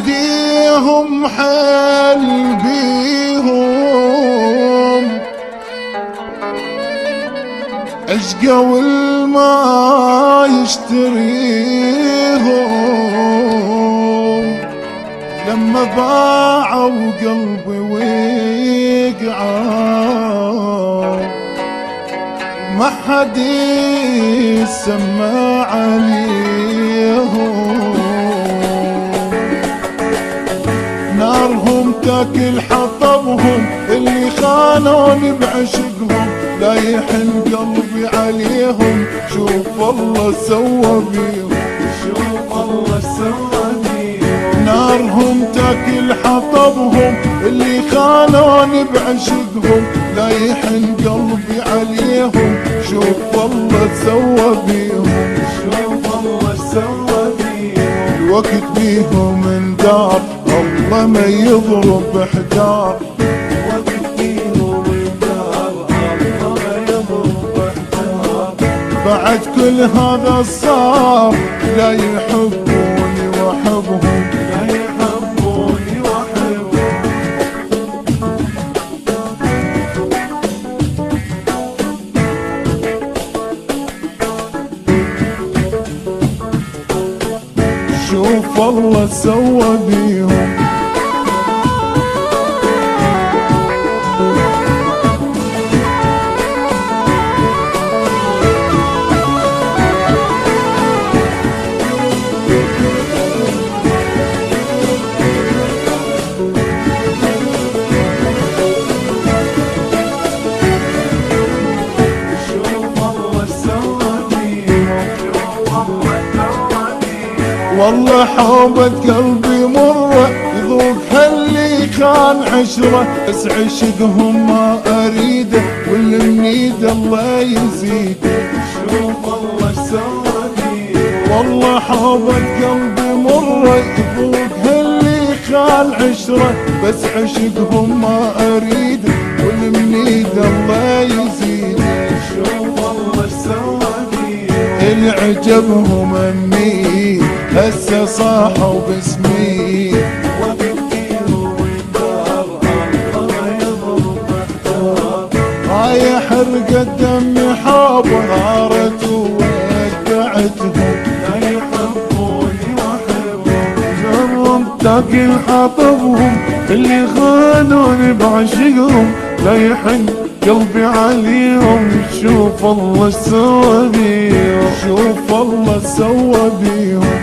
يديهم حل بيهم اشقى والما يشتريهم لما باعوا قلبي وقعوا ما حد يسمع عليهم نارهم تاكل حطبهم اللي خانوني بعشقهم لا يحن قلبي عليهم شوف الله سوى بيهم شوف الله سوى بيهم نارهم تاكل حطبهم اللي خانوني بعشقهم لا يحن قلبي عليهم شوف الله سوى بيهم شوف الله سوى بيهم الوقت بيهم اندار الله ما يضرب حجار وقت بيهم اندار الله ما يضرب حجار بعد كل هذا صار لا يحبوني واحبهم لا يحبوني واحبهم شوف الله سوى بيهم والله حوبة قلبي مرة يذوق هاللي كان عشرة بس عشقهم ما أريده واللي منيد الله يزيده شوف الله سوى بيهم والله حوبة قلبي مرة يذوق هاللي كان عشرة بس عشقهم ما أريده واللي منيد الله يزيده شوف الله سوى بيهم اللي عجبهم أمي هسه صاحوا باسمي وقت بيهم اندار الله ما يضرب حجار هاي حرقة دمي حابة غارت وودعتهم لا يحبوني واحبهم جرم تاكل حطبهم اللي خانوني بعشقهم لا يحن قلبي عليهم شوف الله سوى بيهم شوف الله سوى بيهم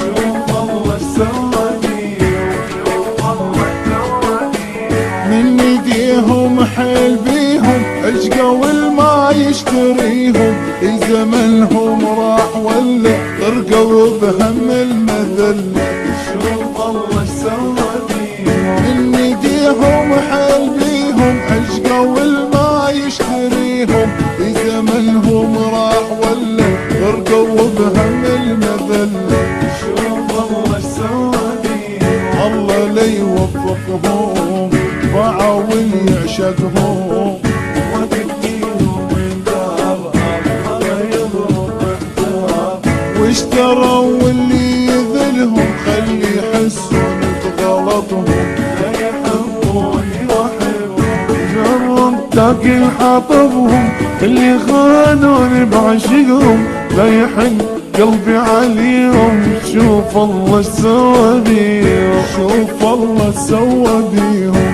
شوف الله سوى بيهم شوف الله سوى بيهم من ايديهم حيل بيهم اشقى والما يشتريهم زمنهم راح ولا غرقوا بهم المذلة شوف الله سوى بيهم من ايديهم حيل بيهم اشقى والما يشتريهم زمنهم راح ولا غرقوا بهم المذلة شوف الله سوى بيهم الله لا يوفقهم ضاعوا واللي يعشقهم وقت بيهم اندار الله ما يضرب حجار واشتروا واللي يذلهم خلي يحسون بغلطهم لا يحبوني واحبهم جرم تاكل حطبهم اللي خانوني بعشقهم لا يحن قلبي عليهم شوف الله سوى بيهم شوف الله سوى بيهم